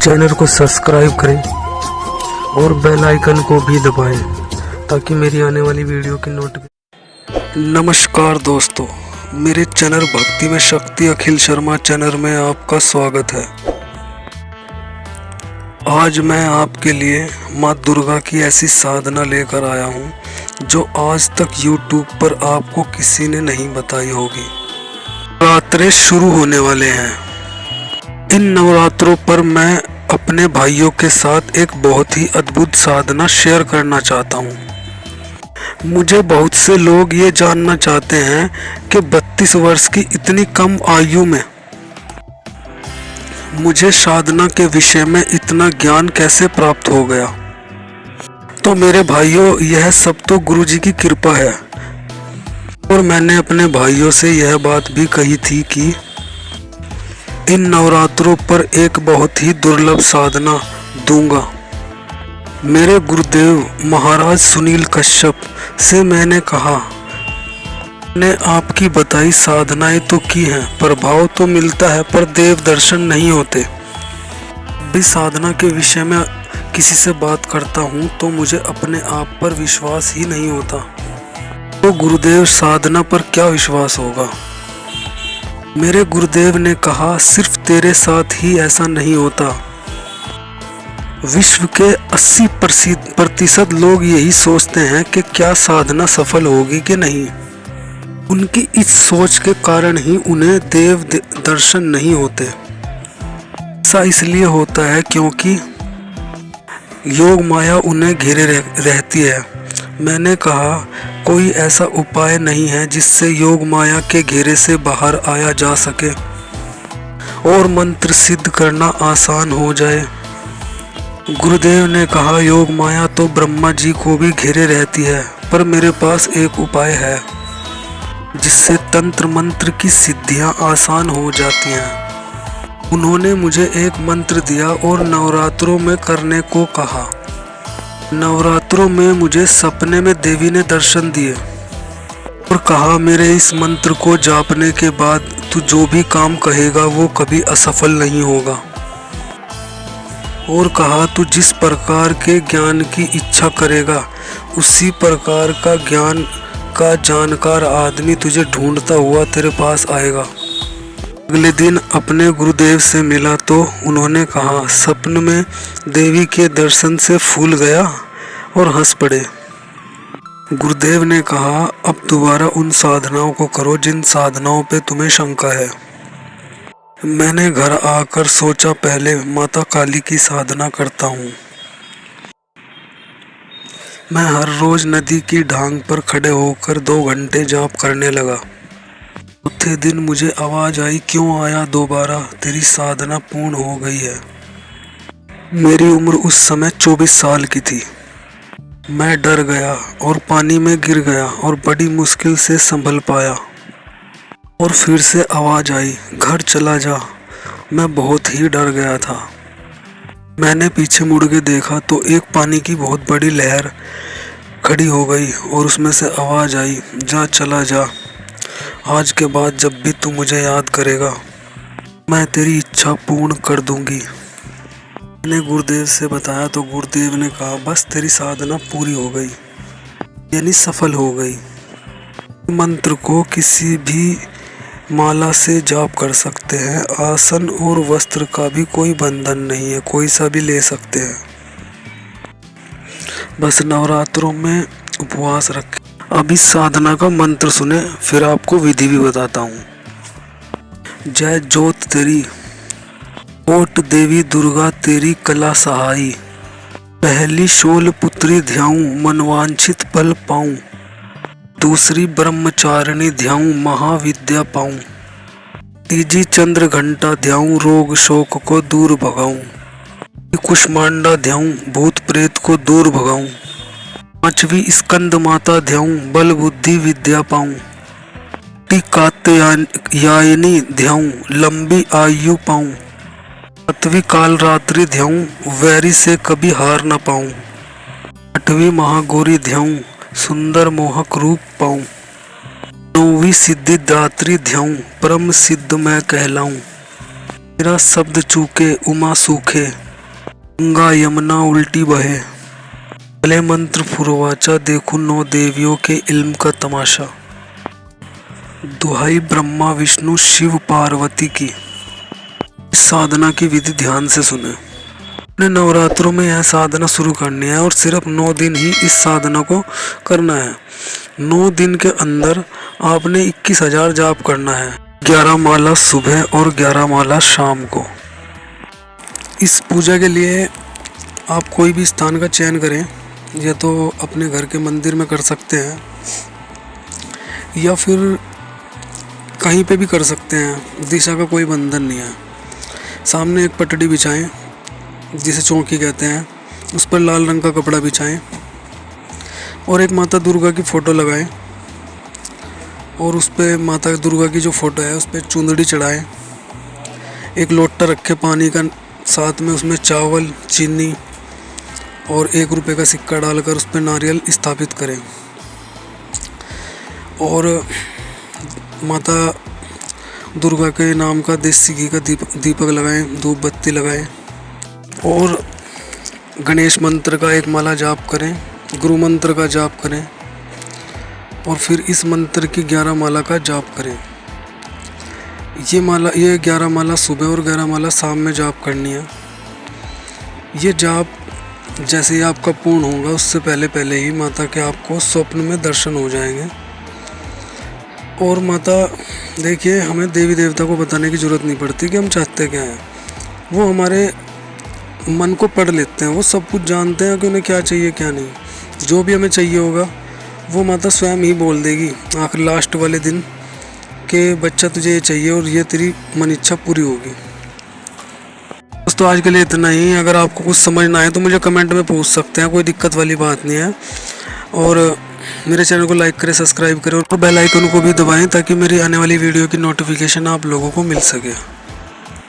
Channel को subscribe करें और बेल आइकन को भी दबाएं ताकि मेरी आने वाली वीडियो की नोटिफिकेशन। नमस्कार दोस्तों, मेरे चैनल भक्ति में शक्ति अखिल शर्मा चैनल में आपका स्वागत है। आज मैं आपके लिए माँ दुर्गा की ऐसी साधना लेकर आया हूँ जो आज तक YouTube पर आपको किसी ने नहीं बताई होगी। नवरात्रे शुरू होने वाले हैं। इन नवरात्रों पर मैं अपने भाइयों के साथ एक बहुत ही अद्भुत साधना शेयर करना चाहता हूँ। मुझे बहुत से लोग ये जानना चाहते हैं कि 32 वर्ष की इतनी कम आयु में मुझे साधना के विषय में इतना ज्ञान कैसे प्राप्त हो गया। तो मेरे भाइयों, यह सब तो गुरु जी की कृपा है। और मैंने अपने भाइयों से यह बात भी कही थी कि इन नवरात्रों पर एक बहुत ही दुर्लभ साधना दूंगा। मेरे गुरुदेव महाराज सुनील कश्यप से मैंने कहा, ने आपकी बताई साधनाएं तो की हैं, प्रभाव तो मिलता है पर देव दर्शन नहीं होते। भी साधना के विषय में किसी से बात करता हूँ तो मुझे अपने आप पर विश्वास ही नहीं होता। तो गुरुदेव साधना पर क्या विश्वास होगा। मेरे गुरुदेव ने कहा, सिर्फ तेरे साथ ही ऐसा नहीं होता। विश्व के 80% लोग यही सोचते हैं कि क्या साधना सफल होगी कि नहीं। उनकी इस सोच के कारण ही उन्हें देव दर्शन नहीं होते। ऐसा इसलिए होता है क्योंकि योग माया उन्हें घेरे रहती है। मैंने कहा, कोई ऐसा उपाय नहीं है जिससे योग माया के घेरे से बाहर आया जा सके और मंत्र सिद्ध करना आसान हो जाए। गुरुदेव ने कहा, योग माया तो ब्रह्मा जी को भी घेरे रहती है, पर मेरे पास एक उपाय है जिससे तंत्र मंत्र की सिद्धियां आसान हो जाती हैं। उन्होंने मुझे एक मंत्र दिया और नवरात्रों में करने को कहा। नवरात्रों में मुझे सपने में देवी ने दर्शन दिए और कहा, मेरे इस मंत्र को जापने के बाद तू जो भी काम कहेगा वो कभी असफल नहीं होगा। और कहा, तू जिस प्रकार के ज्ञान की इच्छा करेगा उसी प्रकार का ज्ञान का जानकार आदमी तुझे ढूंढता हुआ तेरे पास आएगा। अगले दिन अपने गुरुदेव से मिला तो उन्होंने कहा, सपने में देवी के दर्शन से फूल गया और हंस पड़े। गुरुदेव ने कहा, अब दोबारा उन साधनाओं को करो जिन साधनाओं पे तुम्हें शंका है। मैंने घर आकर सोचा, पहले माता काली की साधना करता हूँ। मैं हर रोज नदी की ढांग पर खड़े होकर 2 घंटे जाप करने लगा। चौथे दिन मुझे आवाज आई, क्यों आया दोबारा, तेरी साधना पूर्ण हो गई है। मेरी उम्र उस समय 24 साल की थी। मैं डर गया और पानी में गिर गया और बड़ी मुश्किल से संभल पाया। और फिर से आवाज आई, घर चला जा। मैं बहुत ही डर गया था। मैंने पीछे मुड़ के देखा तो एक पानी की बहुत बड़ी लहर खड़ी हो गई और उसमें से आवाज आई, जा चला जा। आज के बाद जब भी तू मुझे याद करेगा मैं तेरी इच्छा पूर्ण कर दूंगी। मैंने गुरुदेव से बताया तो गुरुदेव ने कहा, बस तेरी साधना पूरी हो गई, यानी सफल हो गई। मंत्र को किसी भी माला से जाप कर सकते हैं। आसन और वस्त्र का भी कोई बंधन नहीं है, कोई सा भी ले सकते हैं। बस नवरात्रों में उपवास रखें। अब इस साधना का मंत्र सुने, फिर आपको विधि भी बताता हूँ। जय जोत तेरी, ओट देवी दुर्गा तेरी कला सहाई। पहली शोल पुत्री ध्याऊं, मनवांछित फल पाऊं। दूसरी ब्रह्मचारिणी ध्याऊं, महाविद्या पाऊं। तीजी चंद्र घंटा ध्याऊं, रोग शोक को दूर भगाऊं। कुष्मांडा ध्याऊं, भूत प्रेत को दूर भगाऊं। पांचवी स्कंद माता ध्याऊं, बल बुद्धि विद्या पाऊं। कात्यायनी ध्याऊं, लंबी आयु पाऊं। सातवीं काल रात्रि ध्याऊं, वैरी से कभी हार न पाऊं। आठवीं महागौरी ध्याऊं, सुंदर मोहक रूप पाऊं। 9वीं सिद्धि दात्री ध्याऊं, परम सिद्ध मैं कहलाऊं। मेरा शब्द चूके उमा सूखे, गंगा यमुना उल्टी बहे, चले मंत्र फुरवाचा, देखूं 9 देवियों के इल्म का तमाशा। दुहाई ब्रह्मा विष्णु शिव पार्वती की, इस साधना की विधि ध्यान से सुने। अपने नवरात्रों में यह साधना शुरू करनी है और सिर्फ 9 दिन ही इस साधना को करना है। 9 दिन के अंदर आपने 21,000 जाप करना है। 11 माला सुबह और 11 माला शाम को। इस पूजा के लिए आप कोई भी स्थान का चयन करें, या तो अपने घर के मंदिर में कर सकते हैं या फिर कहीं पे भी कर सकते हैं। दिशा का कोई बंधन नहीं है। सामने एक पटड़ी बिछाएं जिसे चौकी कहते हैं, उस पर लाल रंग का कपड़ा बिछाएं और एक माता दुर्गा की फ़ोटो लगाएं और उस पर माता दुर्गा की जो फ़ोटो है उस पर चुंदड़ी चढ़ाएं। एक लोटा रखें पानी का, साथ में उसमें चावल, चीनी और 1 रुपये का सिक्का डालकर उस पर नारियल स्थापित करें और माता दुर्गा के नाम का देसी घी का दीपक लगाएं, धूप बत्ती लगाएं और गणेश मंत्र का 1 माला जाप करें, गुरु मंत्र का जाप करें और फिर इस मंत्र की 11 माला का जाप करें। ये 11 माला सुबह और 11 माला शाम में जाप करनी है। ये जाप जैसे ही आपका पूर्ण होगा उससे पहले ही माता के आपको स्वप्न में दर्शन हो जाएंगे। और माता देखिए, हमें देवी देवता को बताने की ज़रूरत नहीं पड़ती कि हम चाहते क्या हैं। वो हमारे मन को पढ़ लेते हैं, वो सब कुछ जानते हैं कि उन्हें क्या चाहिए क्या नहीं। जो भी हमें चाहिए होगा वो माता स्वयं ही बोल देगी आखिर लास्ट वाले दिन कि बच्चा तुझे ये चाहिए और ये तेरी मन इच्छा पूरी होगी। दोस्तों आज के लिए इतना ही। अगर आपको कुछ समझ ना आए तो मुझे कमेंट में पूछ सकते हैं, कोई दिक्कत वाली बात नहीं है। और मेरे चैनल को लाइक करें, सब्सक्राइब करें और बेल आइकन को भी दबाएं ताकि मेरी आने वाली वीडियो की नोटिफिकेशन आप लोगों को मिल सके।